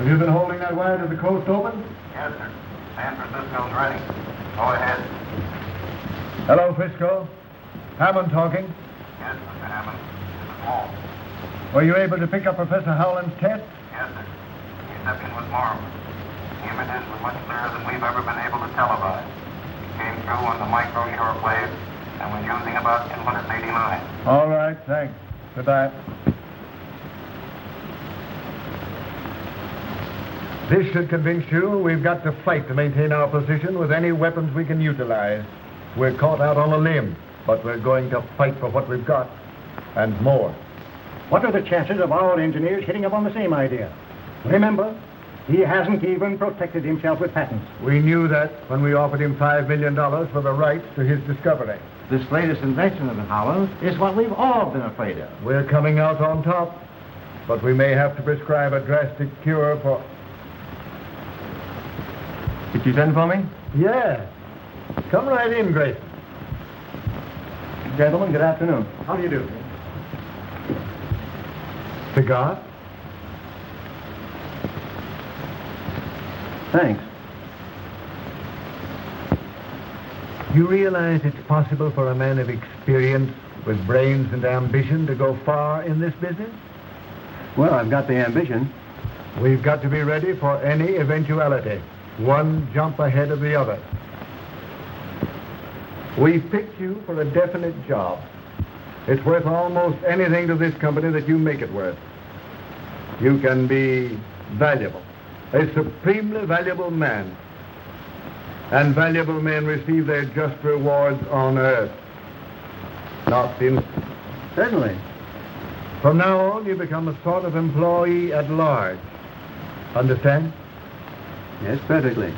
Have you been holding that wire to the coast open? Yes, sir. San Francisco's ready. Go ahead. Hello, Frisco. Hammond talking. Yes, Mr. Hammond. This is Walt. Were you able to pick up Professor Howland's test? Yes, sir. The reception was marvelous. The images were much clearer than we've ever been able to televise. It came through on the micro shortwave and was using about 289. All right, thanks. Goodbye. This should convince you we've got to fight to maintain our position with any weapons we can utilize. We're caught out on a limb, but we're going to fight for what we've got, and more. What are the chances of our engineers hitting upon the same idea? Remember, he hasn't even protected himself with patents. We knew that when we offered him $5 million for the rights to his discovery. This latest invention of Howland is what we've all been afraid of. We're coming out on top, but we may have to prescribe a drastic cure for... Did you send for me? Yeah. Come right in, Grayson. Gentlemen, good afternoon. How do you do? Cigar? Thanks. You realize it's possible for a man of experience with brains and ambition to go far in this business? Well, I've got the ambition. We've got to be ready for any eventuality. One jump ahead of the other. We picked you for a definite job. It's worth almost anything to this company that you make it worth. You can be valuable, a supremely valuable man. And valuable men receive their just rewards on earth, not in... Certainly. From now on, you become a sort of employee at large. Understand? Yes, perfectly.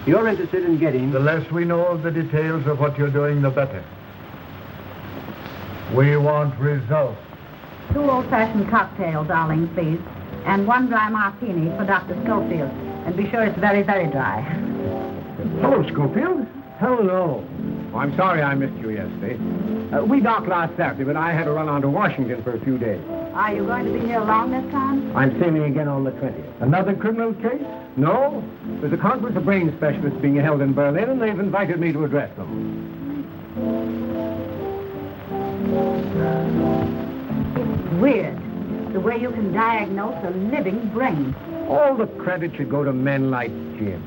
You're interested in getting... The less we know of the details of what you're doing, the better. We want results. 2 old-fashioned cocktails, darling, please. And 1 dry martini for Dr. Schofield. And be sure it's very, very dry. Hello, Schofield. Hello. Oh, I'm sorry I missed you yesterday. We docked last Saturday, but I had to run on to Washington for a few days. Are you going to be here long this time? I'm sailing again on the 20th. Another criminal case? No. There's a conference of brain specialists being held in Berlin, and they've invited me to address them. It's weird, the way you can diagnose a living brain. All the credit should go to men like Jim,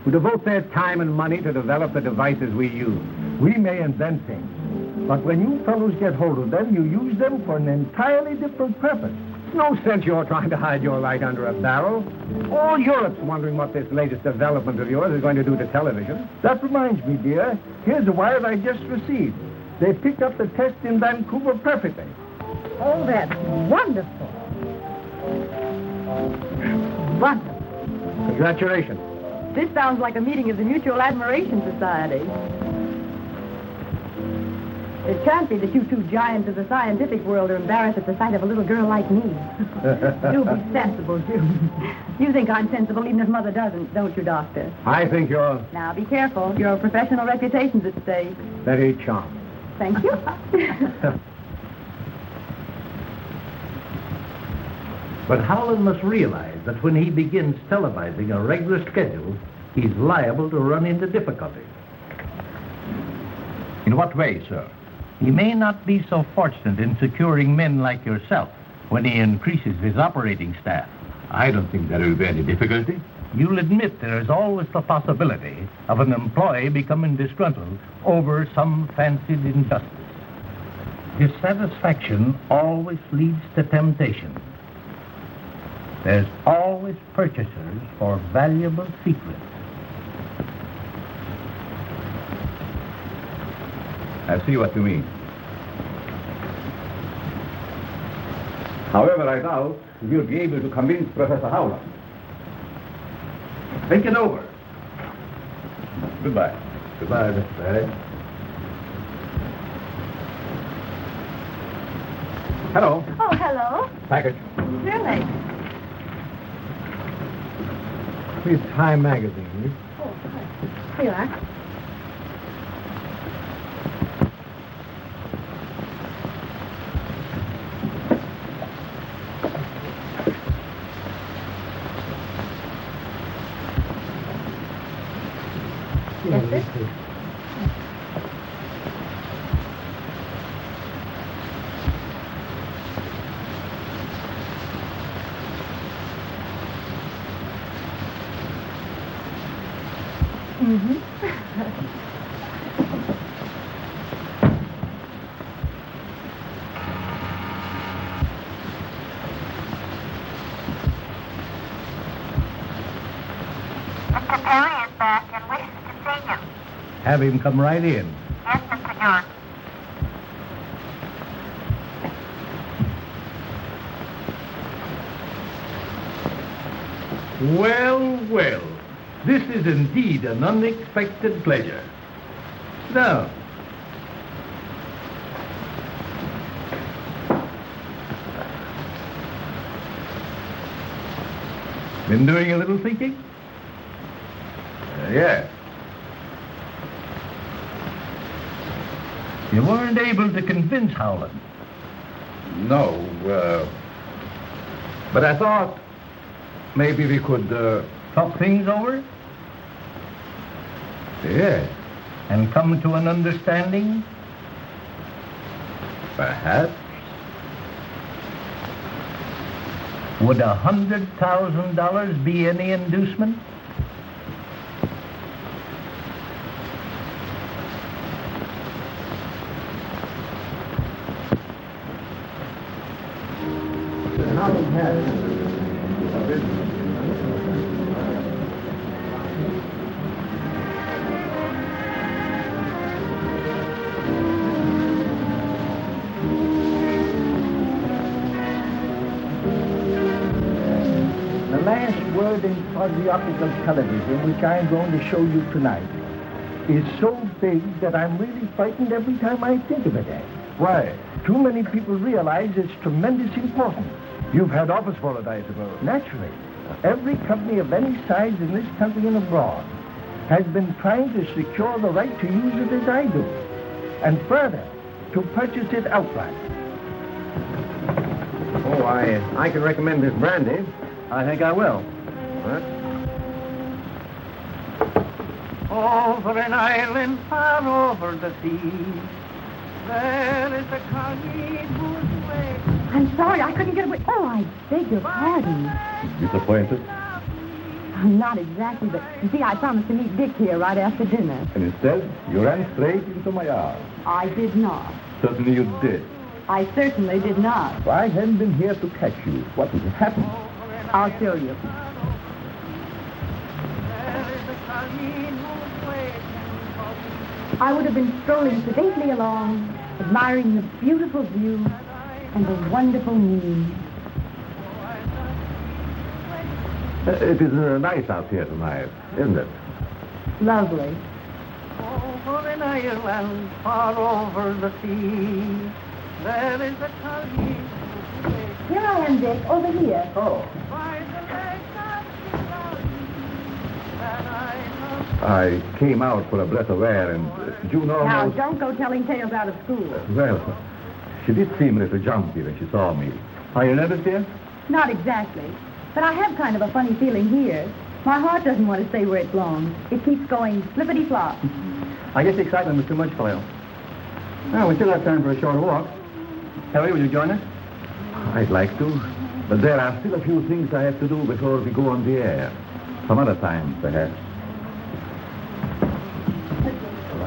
who devote their time and money to develop the devices we use. We may invent things, but when you fellows get hold of them, you use them for an entirely different purpose. No sense you're trying to hide your light under a barrel. All Europe's wondering what this latest development of yours is going to do to television. That reminds me, dear, here's a wire I just received. They picked up the test in Vancouver perfectly. Oh, that's wonderful. Wonderful. Congratulations. This sounds like a meeting of the Mutual Admiration Society. It can't be that you 2 giants of the scientific world are embarrassed at the sight of a little girl like me. Do be sensible, Jim. You think I'm sensible even if Mother doesn't, don't you, Doctor? I think you're Now, be careful. Your professional reputation's at stake. very charming. Thank you. But Howland must realize that when he begins televising a regular schedule, he's liable to run into difficulties. In what way, sir? He may not be so fortunate in securing men like yourself when he increases his operating staff. I don't think there will be any difficulty. You'll admit there is always the possibility of an employee becoming disgruntled over some fancied injustice. Dissatisfaction always leads to temptation. There's always purchasers for valuable secrets. I see what you mean. However, I doubt you'll be able to convince Professor Howland. Think it over. Goodbye. Goodbye, Mr. Barry. Hello. Oh, hello. Package. Really? It's Time Magazine. Oh, hi. Here you are. Mr. Perry is back and wishes to see you. Have him come right in. Yes, Mr. York. Well, well. This is indeed an unexpected pleasure. Now, been doing a little thinking? Yes. You weren't able to convince Howland. No, but I thought maybe we could, Talk things over yes, and come to an understanding? perhaps. Would $100,000 be any inducement? The last word in optical television, which I'm going to show you tonight, is so big that I'm really frightened every time I think of it, Ed. Why? Too many people realize its tremendous importance. You've had office for it, I suppose. Naturally, every company of any size in this country and abroad has been trying to secure the right to use it as I do, and further, to purchase it outright. Oh, I can recommend this brandy. I think I will. What? Over an island far over the sea, there is a colleague whose way... I'm sorry, I couldn't get away. Oh, I beg your pardon. Disappointed? Not exactly, but you see, I promised to meet Dick here right after dinner. And instead, you ran straight into my arms. I did not. Certainly you did. I certainly did not. If I hadn't been here to catch you, what would have happened? I'll show you. I would have been strolling sedately along, admiring the beautiful view and the wonderful moon. It is nice out here tonight, isn't it? Lovely. Over an island far over the sea, there is a colleague whose way... Here I am, Dick, over here. Oh. by the lake of Galilee, that I love... I came out for a breath of air, and June Now, almost... don't go telling tales out of school. Well, she did seem a little jumpy when she saw me. Are you nervous, dear? Not exactly. But I have kind of a funny feeling here. My heart doesn't want to stay where it belongs. It keeps going flippity-flop. I guess the excitement was too much for you. Well, we still have time for a short walk. Harry, will you join us? I'd like to, but there are still a few things I have to do before we go on the air. Some other time, perhaps. But I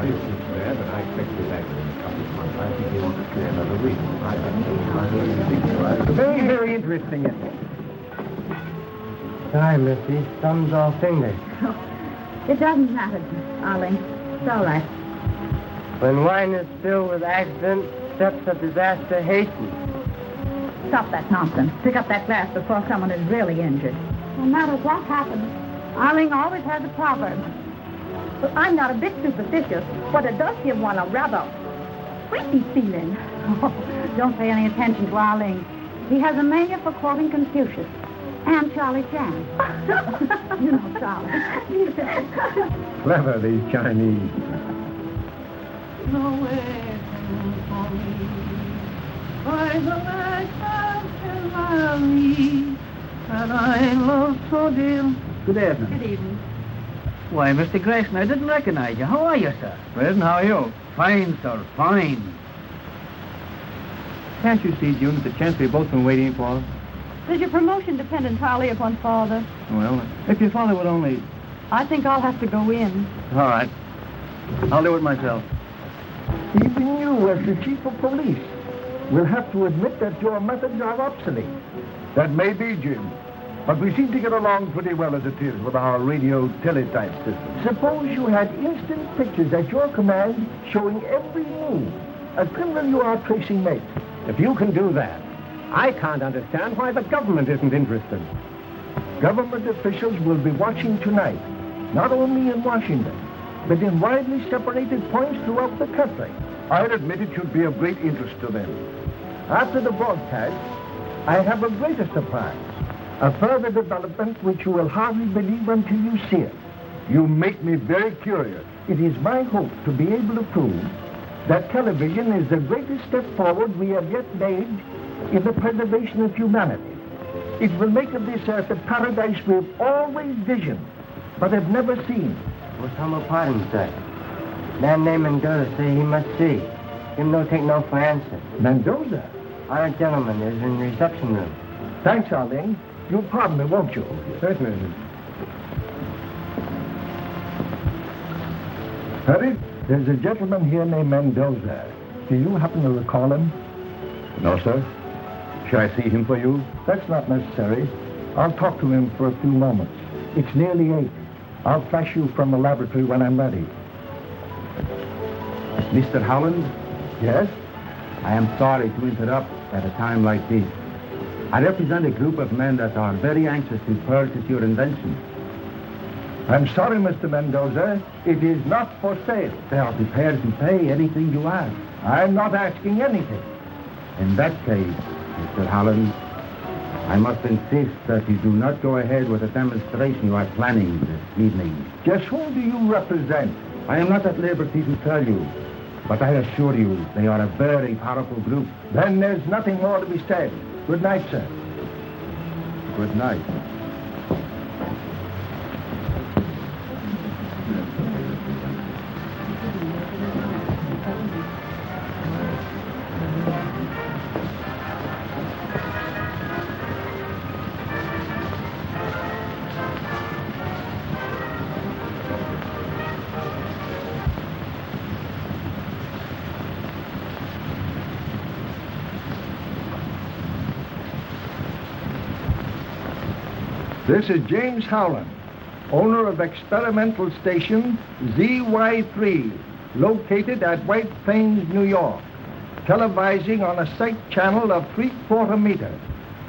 expect to be back in a couple of months. I think he wants to stay another week. Very, very interesting, isn't it? Hi, Missy. Thumbs all fingers. It doesn't matter, Arling. It's all right. When wine is filled with accident, steps of disaster hasten. Stop that nonsense. Pick up that glass before someone is really injured. No matter what happens, Arling always has a proverb. But I'm not a bit superstitious, but it does give one a rather creepy feeling. Oh, don't pay any attention to Arling. He has a mania for quoting Confucius. And Charlie Chan. You know Charlie. Clever, these Chinese. No way for me, by the lake of Galilee, that I love so dear. Good evening. Good evening. Why, Mr. Grayson, I didn't recognize you. How are you, sir? Well, how are you? Fine, sir, fine. Can't you see, June, the chance we've both been waiting for? Does your promotion depend entirely upon Father? Well, if your father would only... I think I'll have to go in. All right. I'll do it myself. Even you, as the chief of police, will have to admit that your methods are obsolete. That may be, Jim. But we seem to get along pretty well as it is with our radio teletype system. Suppose you had instant pictures at your command showing every move a criminal you are tracing makes. If you can do that, I can't understand why the government isn't interested. Government officials will be watching tonight, not only in Washington, but in widely separated points throughout the country. I'd admit it should be of great interest to them. After the broadcast, I have a greater surprise. A further development which you will hardly believe until you see it. You make me very curious. It is my hope to be able to prove that television is the greatest step forward we have yet made in the preservation of humanity. It will make of this earth a paradise we've always visioned, but have never seen. What's humble pardon, sir? Man named Mendoza say he must see. Him no take no for answer. Mendoza? Our gentleman is in the reception room. Thanks, Arlene. You'll pardon me, won't you? Certainly. Harry, there's a gentleman here named Mendoza. Do you happen to recall him? No, sir. Shall I see him for you? That's not necessary. I'll talk to him for a few moments. It's nearly 8. I'll flash you from the laboratory when I'm ready. Mr. Howland? Yes? I am sorry to interrupt at a time like this. I represent a group of men that are very anxious to purchase your invention. I'm sorry, Mr. Mendoza. It is not for sale. They are prepared to pay anything you ask. I'm not asking anything. In that case, Mr. Howland, I must insist that you do not go ahead with the demonstration you are planning this evening. Just whom do you represent? I am not at liberty to tell you, but I assure you they are a very powerful group. Then there's nothing more to be said. Good night, sir. Good night. This is James Howland, owner of experimental station ZY3, located at White Plains, New York, televising on a sight channel of 3/4 meter.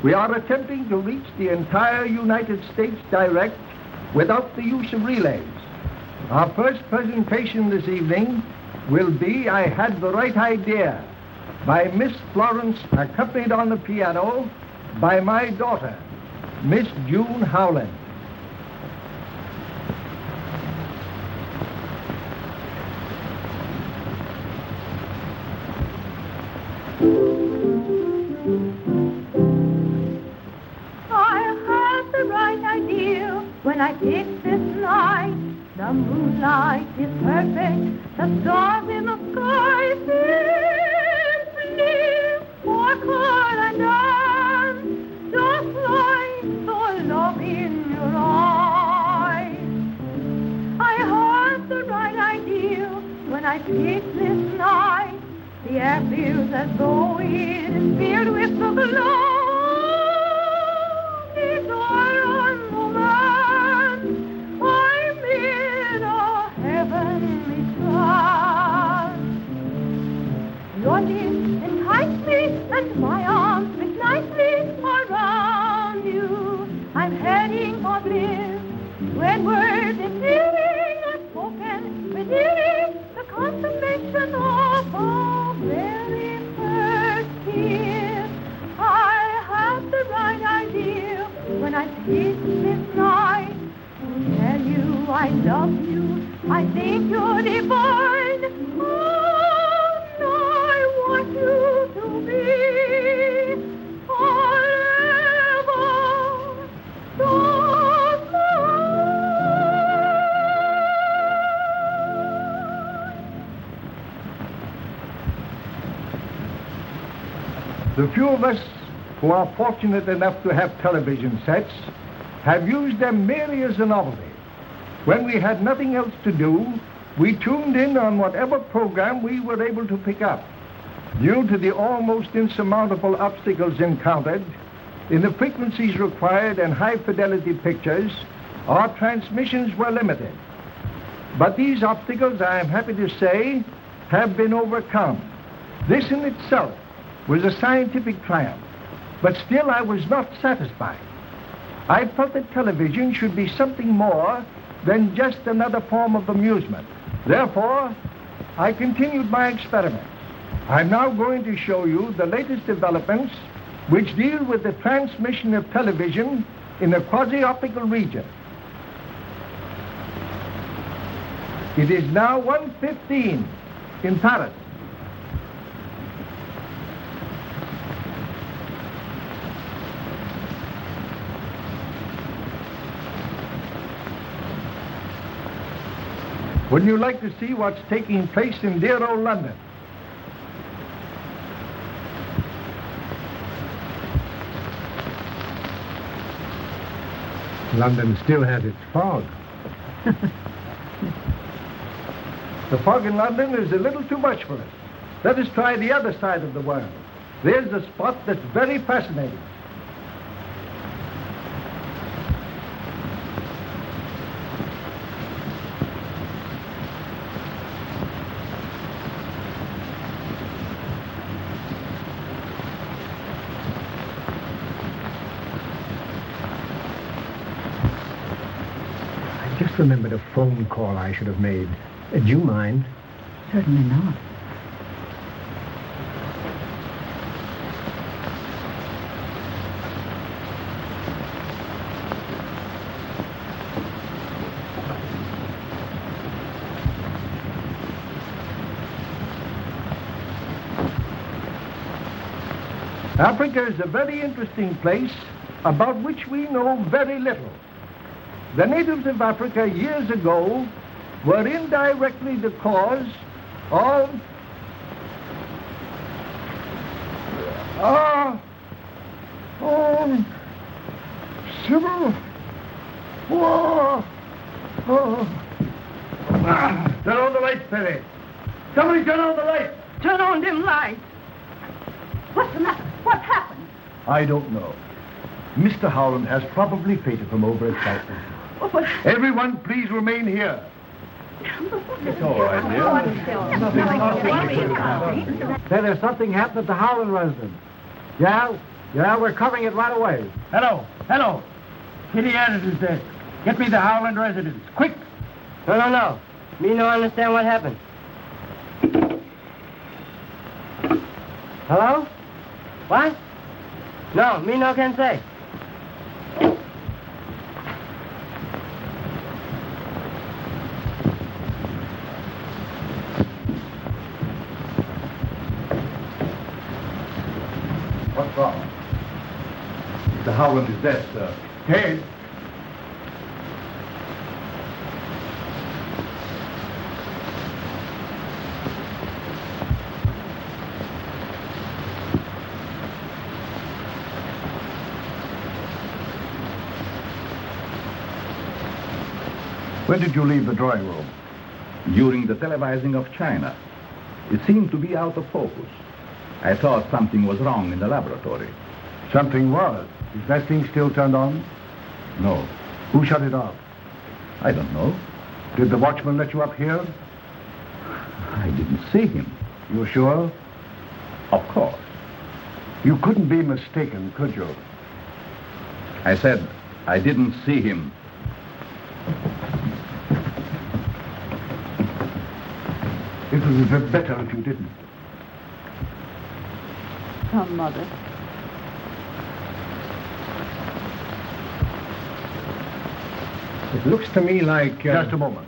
We are attempting to reach the entire United States direct without the use of relays. Our first presentation this evening will be I Had the Right Idea by Miss Florence, accompanied on the piano by my daughter, Miss June Howland. I had the right idea when I picked this night. The moonlight is perfect, the stars in the sky simply sparkle and dance, just like the love in your eyes. I had the right idea when I picked this night. The air feels as though it is filled with the glow. These are on romance. I'm in a heavenly trance. Your lips entice me, and my arms fit nicely around you. I'm heading for bliss when words and feeling are spoken within the consummation of a very first kiss. I had the right idea when I picked this night to tell you I love you. I think you're divine, and I want you to be forever just mine. The few of us who are fortunate enough to have television sets have used them merely as a novelty. When we had nothing else to do, we tuned in on whatever program we were able to pick up. Due to the almost insurmountable obstacles encountered in the frequencies required and high-fidelity pictures, our transmissions were limited. But these obstacles, I am happy to say, have been overcome. This in itself was a scientific triumph, but still I was not satisfied. I felt that television should be something more than just another form of amusement. Therefore, I continued my experiments. I'm now going to show you the latest developments which deal with the transmission of television in the quasi-optical region. It is now 1:15 in Paris. Wouldn't you like to see what's taking place in dear old London? London still has its fog. The fog in London is a little too much for us. Let us try the other side of the world. There's a spot that's very fascinating. I just remembered a phone call I should have made. Do you mind? Certainly not. Africa is a very interesting place about which we know very little. The natives of Africa years ago were indirectly the cause of civil war. Turn on the lights, Perry. Somebody turn on the lights. Turn on them lights. What's the matter? What happened? I don't know. Mr. Howland has probably fainted from overexcitement. Oh, but... Everyone, please remain here. It's all right, dear. Say, there's something happened at the Howland residence. Yeah, we're covering it right away. Hello. Kitty Anderson's desk. Get me the Howland residence, quick. No. Me no understand what happened. Hello? What? No, me no can say. What's wrong? Mr. Howland is dead, sir. Dead? When did you leave the drawing room? During the televising of China. It seemed to be out of focus. I thought something was wrong in the laboratory. Something was. Is that thing still turned on? No. Who shut it off? I don't know. Did the watchman let you up here? I didn't see him. You sure? Of course. You couldn't be mistaken, could you? I said I didn't see him. It would be better if you didn't. Come, Mother. It looks to me like... Just a moment.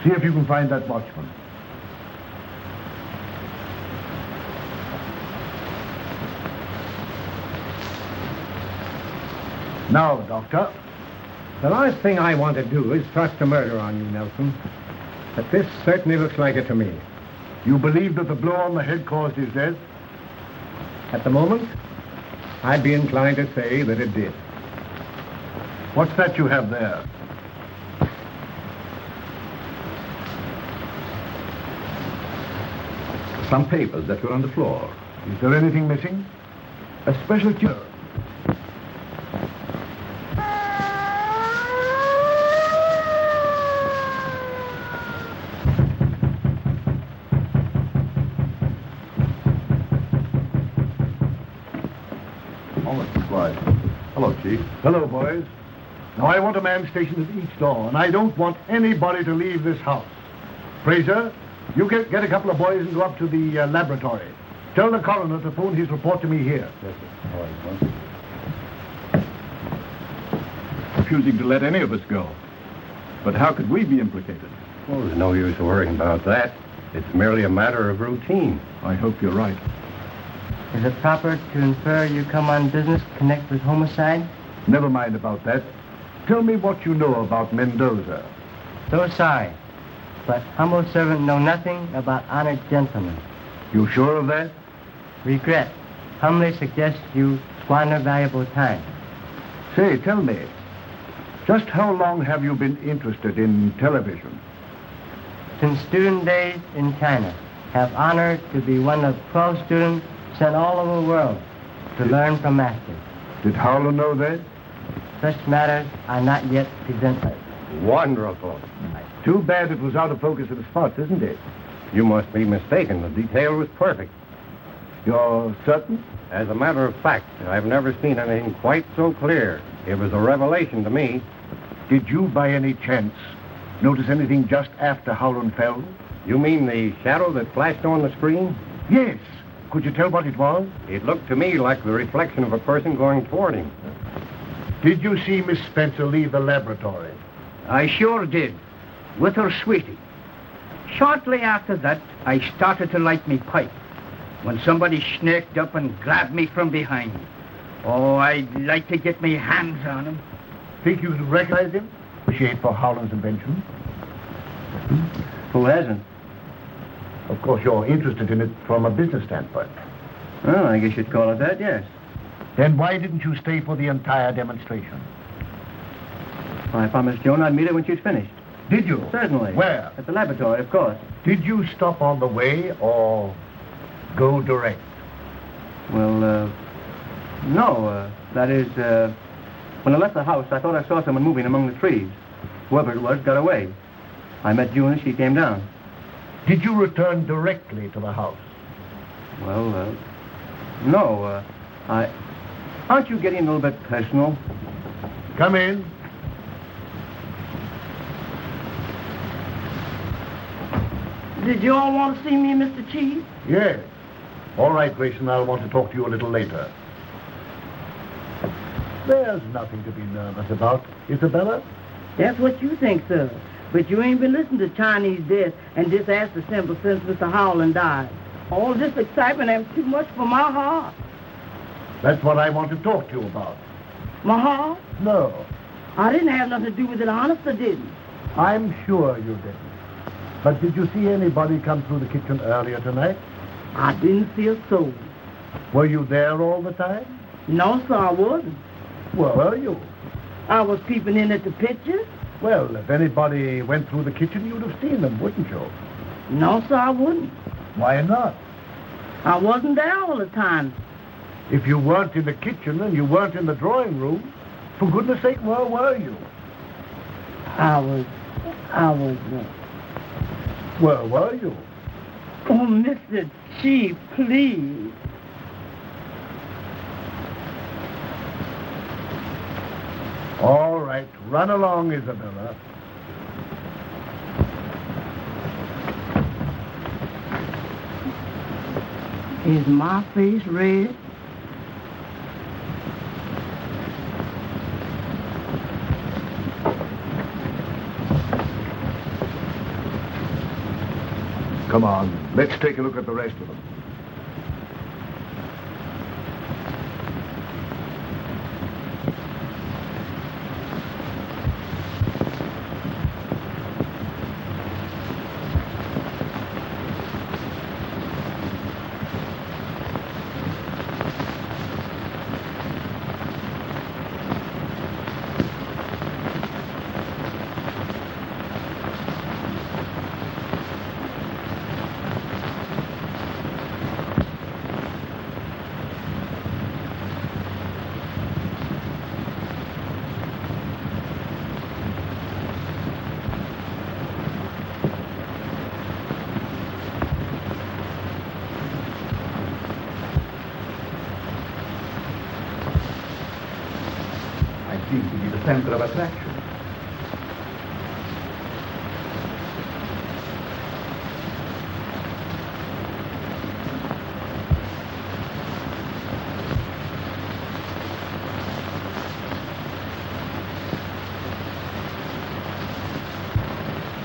See if you can find that watchman. Now, Doctor. The last thing I want to do is thrust a murder on you, Nelson. But this certainly looks like it to me. You believe that the blow on the head caused his death? At the moment, I'd be inclined to say that it did. What's that you have there? Some papers that were on the floor. Is there anything missing? A special tutor. Hello, Chief. Hello, boys. Now, I want a man stationed at each door, and I don't want anybody to leave this house. Fraser, you get a couple of boys and go up to the laboratory. Tell the coroner to phone his report to me here. Yes, sir. All right, sir. Refusing to let any of us go. But how could we be implicated? Well, there's no use worrying about that. It's merely a matter of routine. I hope you're right. Is it proper to infer you come on business to connect with homicide? Never mind about that. Tell me what you know about Mendoza. So sorry, but humble servant know nothing about honored gentlemen. You sure of that? Regret. Humbly suggest you squander valuable time. Say, tell me, just how long have you been interested in television? Since student days in China, have honored to be one of 12 students sent all over the world to learn from masters. Did Howland know that? Such matters are not yet presented. Wonderful. Too bad it was out of focus at the spots, isn't it? You must be mistaken. The detail was perfect. You're certain? As a matter of fact, I've never seen anything quite so clear. It was a revelation to me. Did you, by any chance, notice anything just after Howland fell? You mean the shadow that flashed on the screen? Yes. Could you tell what it was? It looked to me like the reflection of a person going toward him. Did you see Miss Spencer leave the laboratory? I sure did, with her sweetie. Shortly after that, I started to light me pipe, when somebody snaked up and grabbed me from behind. Oh, I'd like to get me hands on him. Think you could recognize him? Appreciate for Howland's invention. Who hasn't? Of course, you're interested in it from a business standpoint. Well, I guess you'd call it that, yes. Then why didn't you stay for the entire demonstration? Well, I promised Joan I'd meet her when she's finished. Did you? Certainly. Where? At the laboratory, of course. Did you stop on the way or go direct? Well, no. That is, when I left the house, I thought I saw someone moving among the trees. Whoever it was got away. I met June as she came down. Did you return directly to the house? Well, no. Aren't you getting a little bit personal? Come in. Did you all want to see me, Mr. Chief? Yes. All right, Grayson, I'll want to talk to you a little later. There's nothing to be nervous about, Isabella. That's what you think, sir. But you ain't been listening to Chinese death and disaster symbol since Mr. Howland died. All this excitement ain't too much for my heart. That's what I want to talk to you about. My heart? No. I didn't have nothing to do with it, honest, I didn't. I'm sure you didn't. But did you see anybody come through the kitchen earlier tonight? I didn't see a soul. Were you there all the time? No, sir, I wasn't. Where were you? I was peeping in at the pictures. Well, if anybody went through the kitchen, you'd have seen them, wouldn't you? No, sir, I wouldn't. Why not? I wasn't there all the time. If you weren't in the kitchen and you weren't in the drawing room, for goodness sake, where were you? I was... Where were you? Oh, Mr. Chief, please. All right, run along, Isabella. Is my face red? Come on, let's take a look at the rest of them. center of attraction.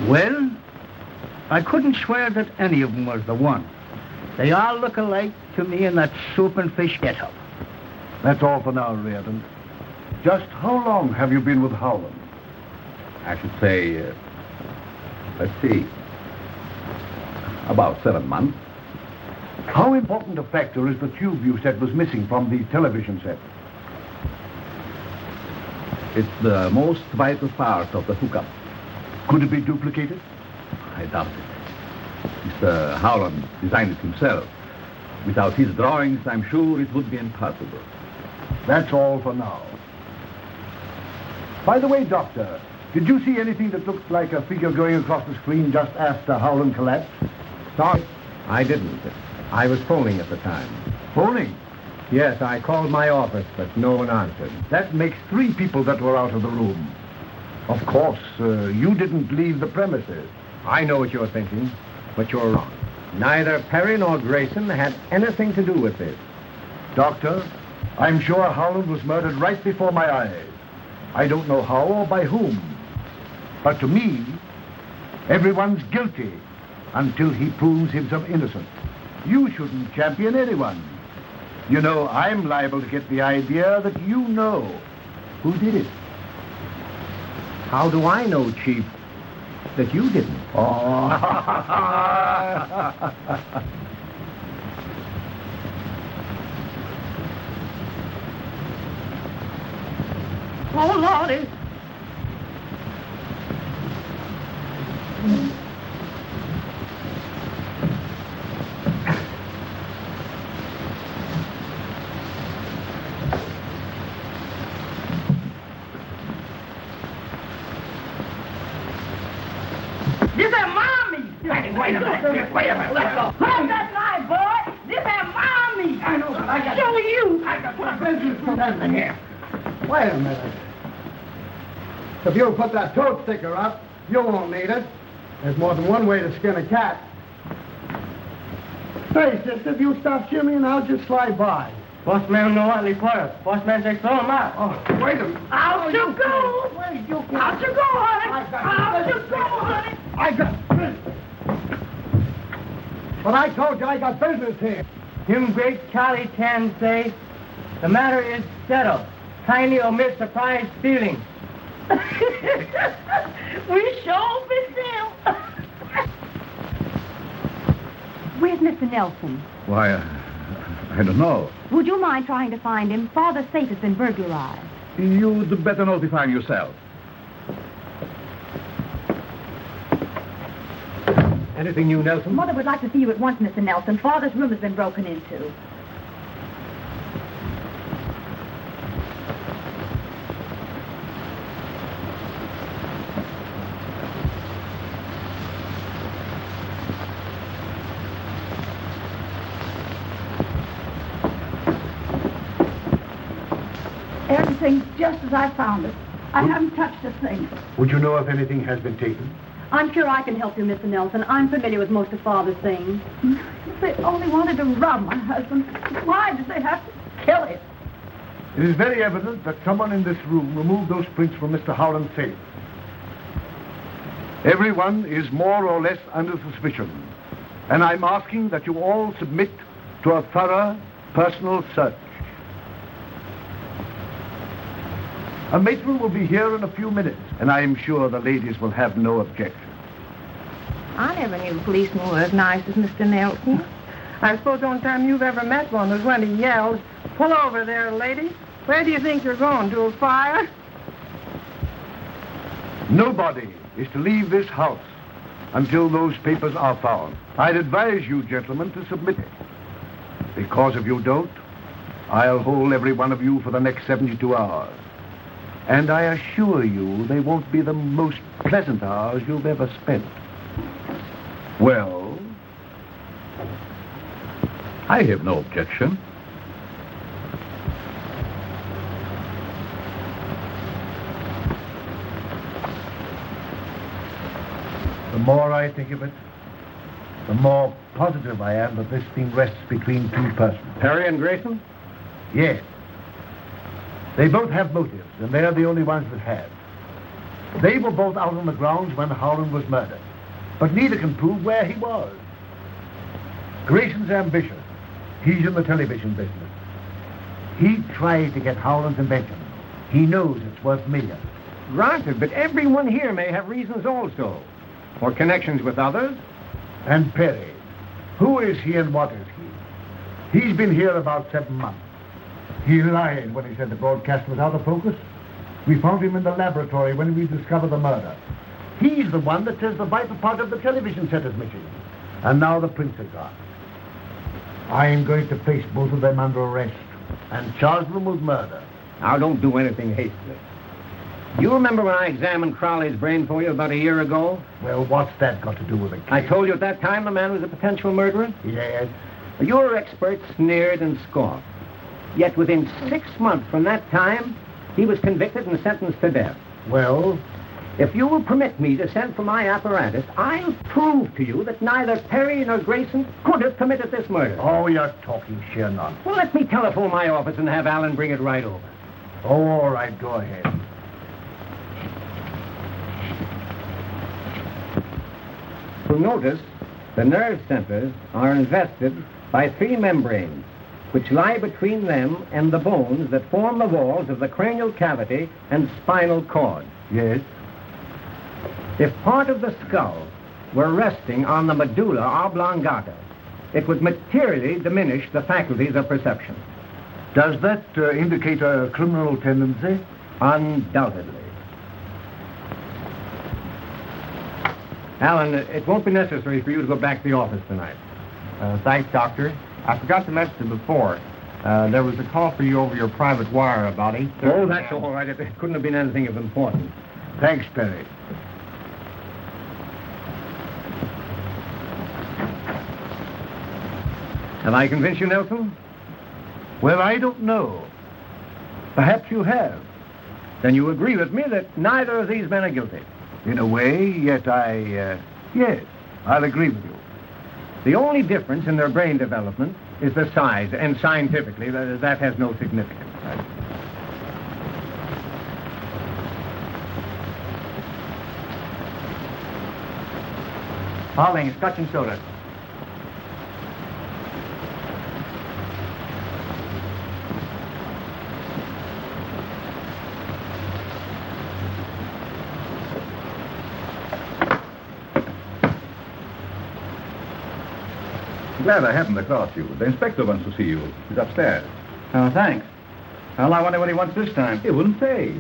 Well, I couldn't swear that any of them was the one. They all look alike to me in that soup and fish get-up. That's all for now, Reardon. Just how long have you been with Howland? I should say, let's see, about 7 months. How important a factor is the tube you said was missing from the television set? It's the most vital part of the hookup. Could it be duplicated? I doubt it. Mr. Howland designed it himself. Without his drawings, I'm sure it would be impossible. That's all for now. By the way, Doctor, did you see anything that looked like a figure going across the screen just after Howland collapsed? Sorry, I didn't. I was phoning at the time. Phoning? Yes, I called my office, but no one answered. That makes 3 people that were out of the room. Of course, you didn't leave the premises. I know what you're thinking, but you're wrong. Neither Perry nor Grayson had anything to do with this. Doctor, I'm sure Howland was murdered right before my eyes. I don't know how or by whom. But to me, everyone's guilty until he proves himself innocent. You shouldn't champion anyone. You know, I'm liable to get the idea that you know who did it. How do I know, Chief, that you didn't? Oh. Oh, Lordy. This ain't mommy. Wait a minute. Let go. Hold that knife, boy. This ain't mommy. I know, but I got... Show you. I got my business to run in here. Wait a minute. If you'll put that toad sticker up, you won't need it. There's more than one way to skin a cat. Hey, sister, if you stop shimmying, I'll just slide by. Postman no what reporter. Postman say throw him out. Oh, wait a minute. Out you go. Where you go? Out you go, honey. Out you go, honey. I got business. But I told you I got business here. Him great Charlie Tan say, the matter is settled. Kindly omit surprised feelings. We sure miss him. Where's Mr. Nelson? Why, I don't know. Would you mind trying to find him? Father's safe has been burglarized. You'd better notify him yourself. Anything new, Nelson? Mother would like to see you at once, Mr. Nelson. Father's room has been broken into. Everything's just as I found it. I haven't touched a thing. Would you know if anything has been taken? I'm sure I can help you, Mr. Nelson. I'm familiar with most of Father's things. If they only wanted to rob my husband, why did they have to kill him? It is very evident that someone in this room removed those prints from Mr. Howland's safe. Everyone is more or less under suspicion, and I'm asking that you all submit to a thorough personal search. A matron will be here in a few minutes, and I am sure the ladies will have no objection. I never knew a policeman was as nice as Mr. Nelson. I suppose the only time you've ever met one was when he yells, "Pull over there, lady. Where do you think you're going, to a fire?" Nobody is to leave this house until those papers are found. I'd advise you, gentlemen, to submit it. Because if you don't, I'll hold every one of you for the next 72 hours. And I assure you they won't be the most pleasant hours you've ever spent. Well? I have no objection. more I think of it, the more positive I am that this thing rests between two persons. Perry and Grayson? Yes. They both have motives, and they're the only ones that have. They were both out on the grounds when Howland was murdered, but neither can prove where he was. Grayson's ambitious. He's in the television business. He tried to get Howland's invention. He knows it's worth millions. Granted, but everyone here may have reasons also. Or connections with others. And Perry. Who is he and what is he? He's been here about 7 months. He lied when he said the broadcast was out of focus. We found him in the laboratory when we discovered the murder. He's the one that says the vital part of the television set is missing. And now the prints are gone. I'm going to place both of them under arrest and charge them with murder. Now, don't do anything hastily. You remember when I examined Crowley's brain for you about a year ago? Well, what's that got to do with it? I told you at that time the man was a potential murderer? Yes. Your experts sneered and scoffed. Yet within 6 months from that time, he was convicted and sentenced to death. Well? If you will permit me to send for my apparatus, I'll prove to you that neither Perry nor Grayson could have committed this murder. Oh, you're talking sheer nonsense. Well, let me telephone my office and have Alan bring it right over. Oh, all right, go ahead. You'll notice the nerve centers are invested by 3 membranes, which lie between them and the bones that form the walls of the cranial cavity and spinal cord. Yes? If part of the skull were resting on the medulla oblongata, it would materially diminish the faculties of perception. Does that indicate a criminal tendency? Undoubtedly. Alan, it won't be necessary for you to go back to the office tonight. Thanks, Doctor. I forgot to mention before. There was a call for you over your private wire about 8:30. Oh, that's all right. It couldn't have been anything of importance. Thanks, Perry. Have I convinced you, Nelson? Well, I don't know. Perhaps you have. Then you agree with me that neither of these men are guilty? In a way, yet yes, I'll agree with you. The only difference in their brain development is the size, and scientifically, that has no significance. Harling, scotch and soda. Glad I happened across you. The inspector wants to see you. He's upstairs. Oh, thanks. Well, I wonder what he wants this time. He wouldn't say.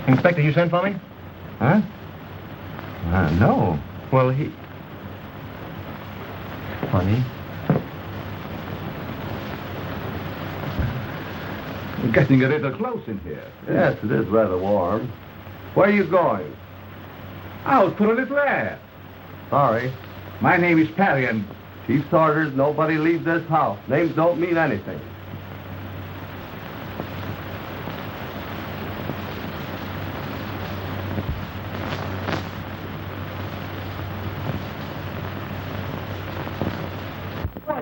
Inspector, you sent for me? Huh? No. Well, Funny. We're getting a little close in here. Yes, it is rather warm. Where are you going? Out for a little air. Sorry. My name is Perry, and Chief's orders, nobody leaves this house. Names don't mean anything.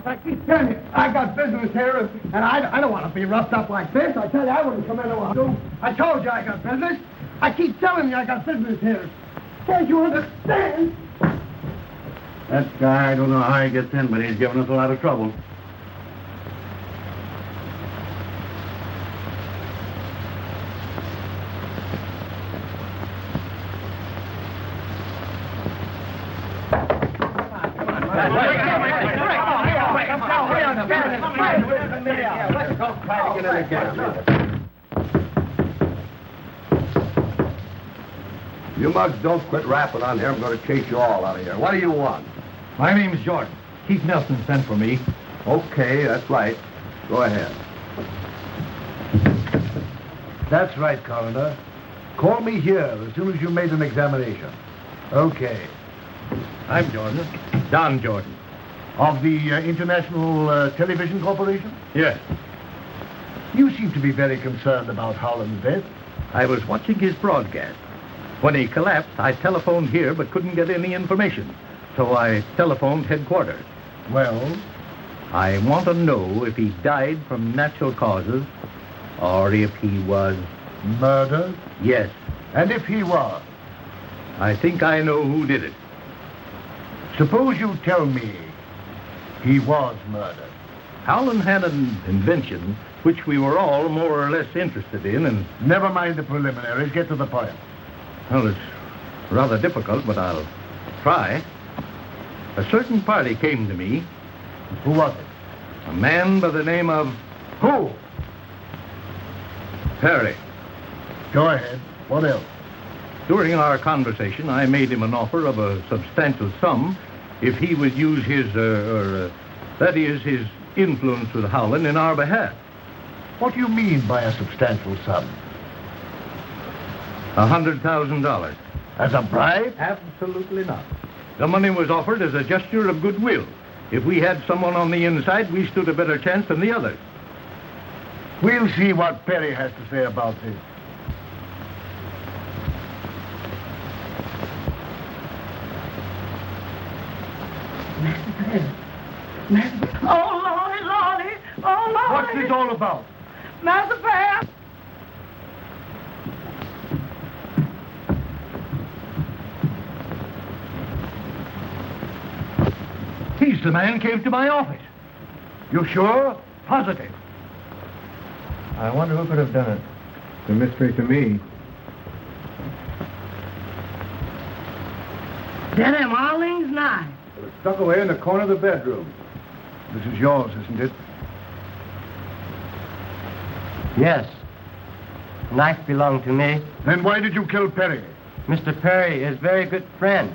I keep telling you, I got business here, and I don't want to be roughed up like this. I tell you, I wouldn't come into a house. I told you I got business. I keep telling you I got business here. Can't you understand? That guy, I don't know how he gets in, but he's giving us a lot of trouble. You mugs don't quit rapping on here. I'm going to chase you all out of here. What do you want? My name's Jordan. Keith Nelson sent for me. Okay, that's right. Go ahead. That's right, Coroner. Call me here as soon as you made an examination. Okay. I'm Jordan. Don Jordan. Of the International Television Corporation? Yes. You seem to be very concerned about Howland's death. I was watching his broadcast. When he collapsed, I telephoned here but couldn't get any information. So I telephoned headquarters. Well? I want to know if he died from natural causes or if he was... Murdered? Yes. And if he was? I think I know who did it. Suppose you tell me he was murdered. Howland had an invention which we were all more or less interested in, and... Never mind the preliminaries. Get to the point. Well, it's rather difficult, but I'll try. A certain party came to me. Who was it? A man by the name of... Who? Perry. Go ahead. What else? During our conversation, I made him an offer of a substantial sum if he would use his, that is, his influence with Howland in our behalf. What do you mean by a substantial sum? $100,000. As a bribe? Absolutely not. The money was offered as a gesture of goodwill. If we had someone on the inside, we stood a better chance than the others. We'll see what Perry has to say about this. Oh, Lordy, Lordy. Oh, Lordy. What's this all about? Master Perry. He's the man came to my office. You sure? Positive. I wonder who could have done it. It's a mystery to me. That am Arlene's knife. It was stuck away in the corner of the bedroom. This is yours, isn't it? Yes. The knife belonged to me. Then why did you kill Perry? Mr. Perry is a very good friend.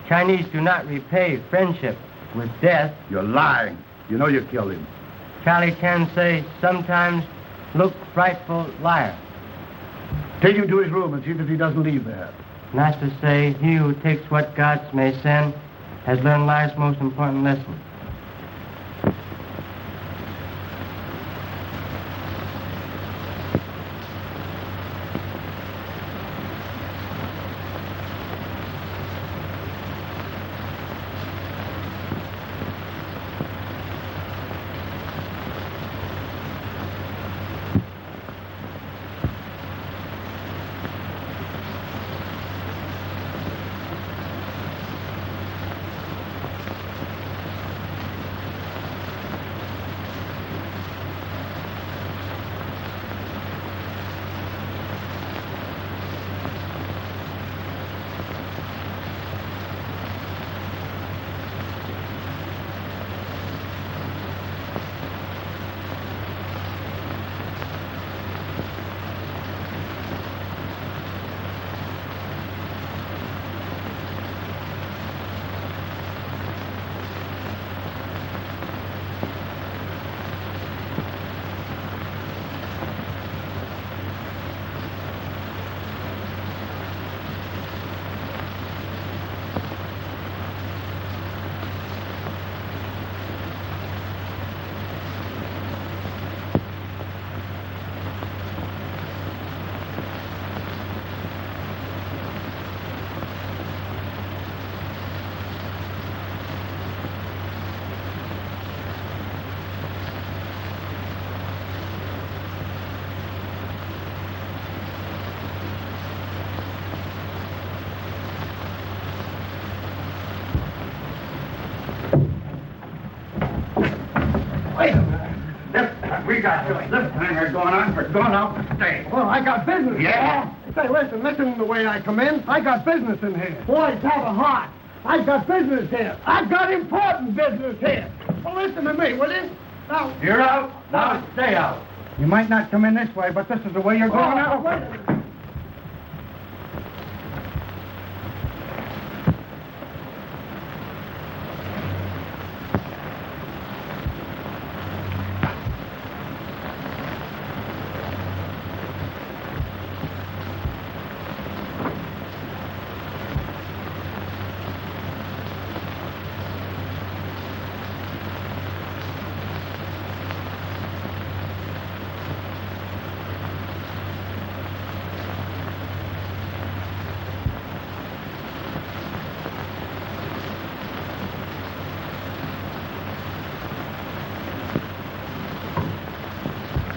Chinese do not repay friendship with death. You're lying. You know you killed him. Charlie Chan say, sometimes look frightful liar. Take him to his room and see that he doesn't leave there. Master say, he who takes what gods may send has learned life's most important lesson. We got this thing are going on for going out to stay. Well, I got business. Yeah? Say, listen to the way I come in. I got business in here. Boys, have a heart. I got business here. I got important business here. Well, listen to me, will you? Now, You're out. Now stay out. You might not come in this way, but this is the way you're going out.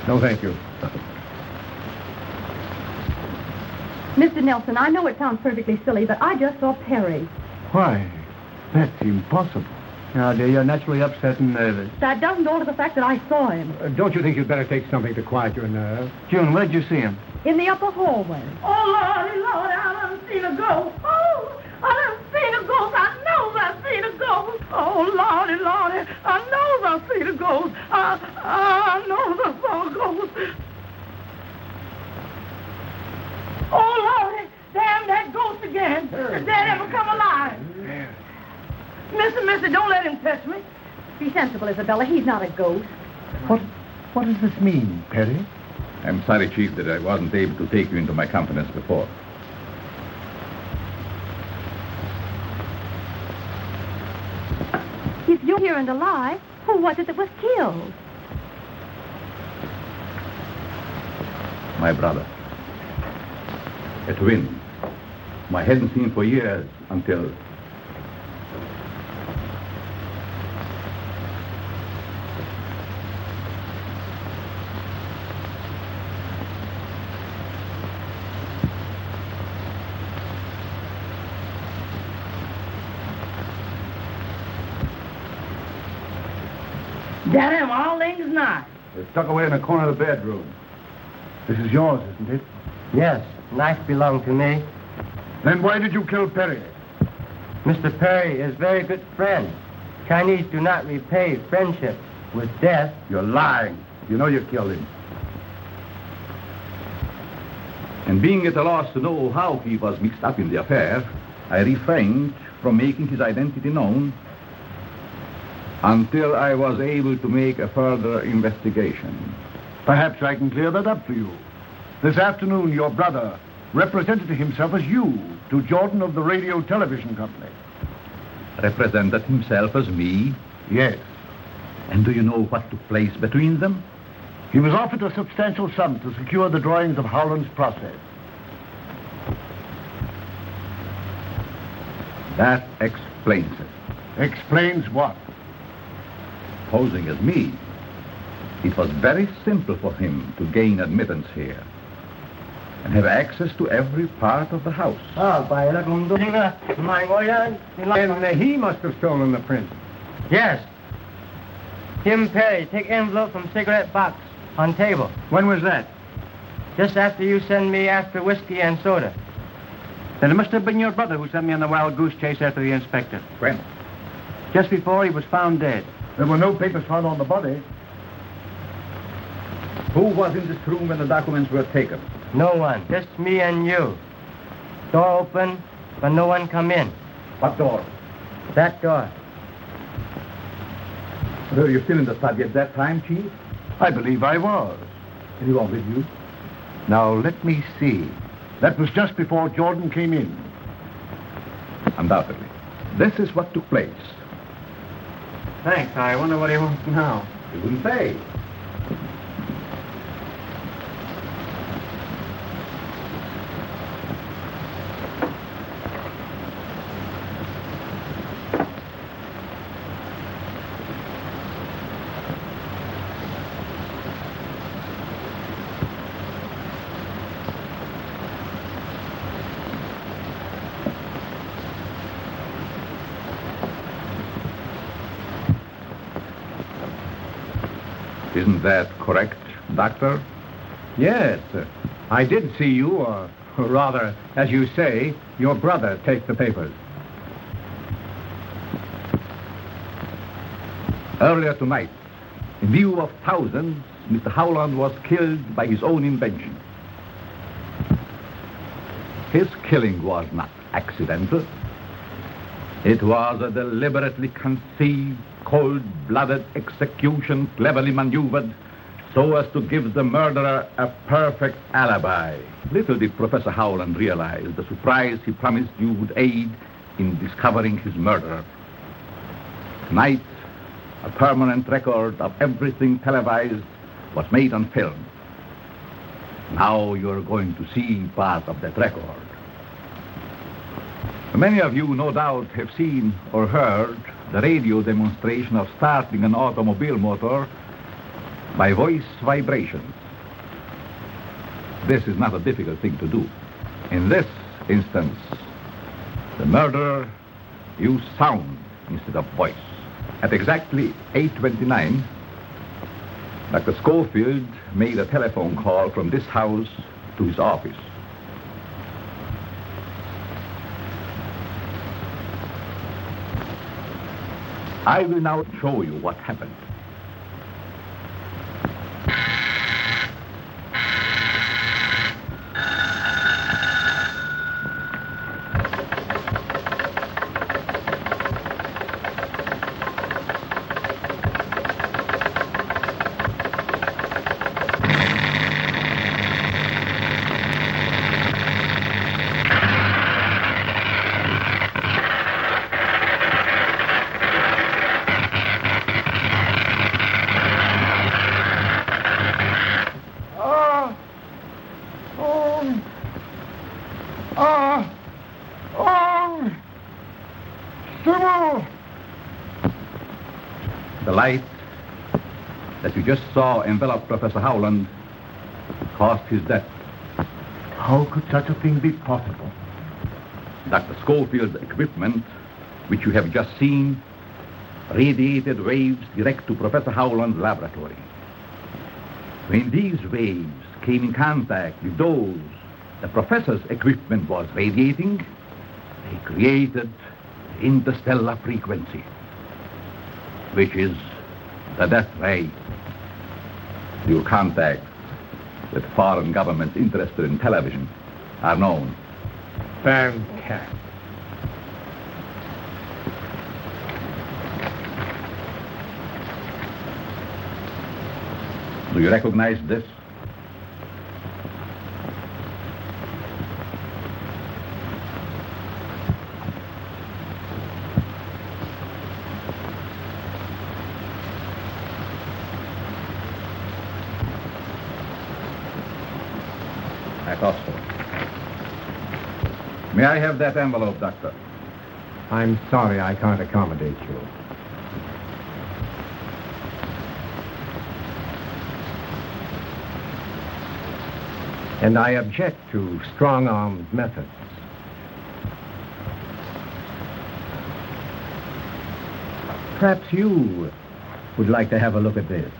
No, thank you. Mr. Nelson, I know it sounds perfectly silly, but I just saw Perry. Why, that's impossible. Now, dear, you're naturally upset and nervous. That doesn't alter the fact that I saw him. Don't you think you'd better take something to quiet your nerves? June, where'd you see him? In the upper hallway. Oh, Lordy, I done seen a ghost. Oh, I done seen a ghost. I know I seen a ghost. Oh, Lordy, I know I seen a ghost. I know I saw a ghost. Oh, Lordy, damn that ghost again. Did that ever come alive? Yeah. Mister, don't let him touch me. Be sensible, Isabella. He's not a ghost. What does this mean, Perry? I'm sorry, Chief, that I wasn't able to take you into my confidence before. If you're here and alive, who was it that was killed? My brother. A twin. I hadn't seen for years until... Damn, all things nice. It's tucked away in the corner of the bedroom. This is yours, isn't it? Yes, knife belonged to me. Then why did you kill Perry? Mr. Perry is very good friend. Chinese do not repay friendship with death. You're lying. You know you killed him. And being at a loss to know how he was mixed up in the affair, I refrained from making his identity known until I was able to make a further investigation. Perhaps I can clear that up for you. This afternoon, your brother represented himself as you to Jordan of the Radio Television Company. Represented himself as me? Yes. And do you know what took place between them? He was offered a substantial sum to secure the drawings of Howland's process. That explains it. Explains what? Posing as me, it was very simple for him to gain admittance here and have access to every part of the house. And he must have stolen the print. Yes. Tim Perry, take envelope from cigarette box on table. When was that? Just after you send me after whiskey and soda. Then it must have been your brother who sent me on the wild goose chase after the inspector. When? Just before he was found dead. There were no papers found on the body. Who was in this room when the documents were taken? No one. Just me and you. Door open, but no one come in. What door? That door. Were you still in the study at that time, Chief? I believe I was. Anyone with you? Now, let me see. That was just before Jordan came in. Undoubtedly. This is what took place. Thanks. I wonder what he wants now. He wouldn't say. Isn't that correct, Doctor? Yes. I did see you, or rather, as you say, your brother take the papers. Earlier tonight, in view of thousands, Mr. Howland was killed by his own invention. His killing was not accidental. It was a deliberately conceived, cold-blooded execution cleverly maneuvered so as to give the murderer a perfect alibi. Little did Professor Howland realize the surprise he promised you would aid in discovering his murderer. Tonight, a permanent record of everything televised was made on film. Now you're going to see part of that record. Many of you, no doubt, have seen or heard the radio demonstration of starting an automobile motor by voice vibrations. This is not a difficult thing to do. In this instance, the murderer used sound instead of voice. At exactly 8:29, Dr. Schofield made a telephone call from this house to his office. I will now show you what happened. The light that you just saw envelop Professor Howland caused his death. How could such a thing be possible? Dr. Schofield's equipment, which you have just seen, radiated waves direct to Professor Howland's laboratory. When these waves came in contact with those the professor's equipment was radiating, they created interstellar frequency, which is the death ray. Your contacts with foreign governments interested in television are known. Fantastic. Do you recognize this? I thought so. May I have that envelope, Doctor? I'm sorry I can't accommodate you. And I object to strong-armed methods. Perhaps you would like to have a look at this.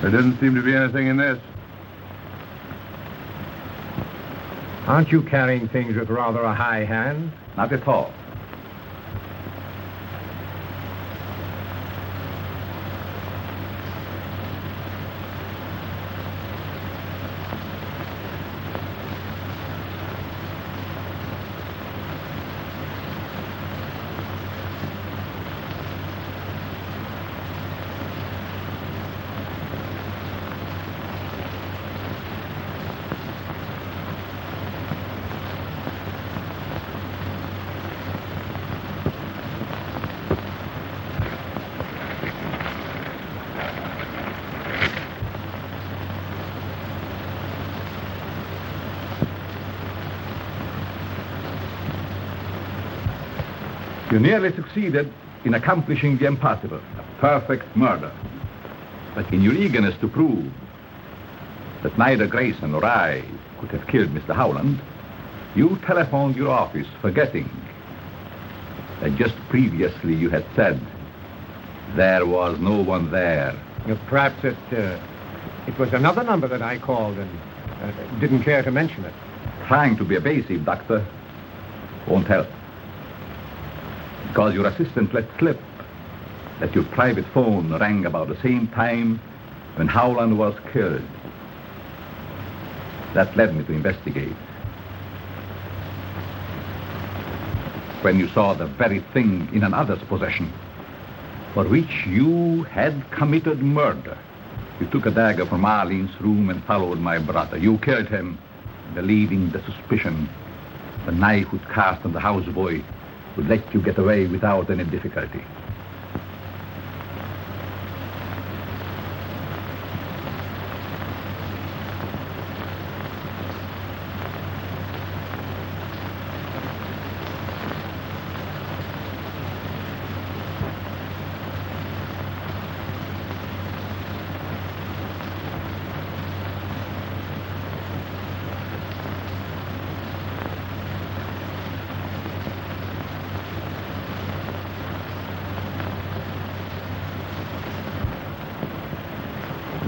There doesn't seem to be anything in this. Aren't you carrying things with rather a high hand? Not at all. You nearly succeeded in accomplishing the impossible, a perfect murder. But in your eagerness to prove that neither Grayson nor I could have killed Mr. Howland, you telephoned your office forgetting that just previously you had said there was no one there. Perhaps it was another number that I called and didn't care to mention it. Trying to be evasive, Doctor, won't help. Because your assistant let slip that your private phone rang about the same time when Howland was killed. That led me to investigate. When you saw the very thing in another's possession for which you had committed murder, you took a dagger from Arlene's room and followed my brother. You killed him, believing the suspicion the knife would cast on the houseboy would let you get away without any difficulty.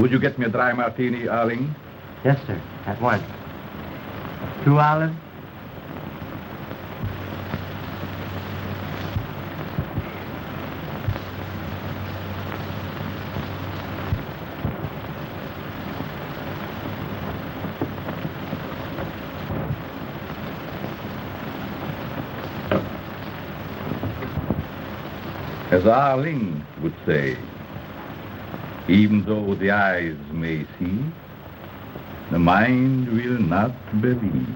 Would you get me a dry martini, Arling? Yes, sir. At once. 2 olives. As Arling would say, even though the eyes may see, the mind will not believe.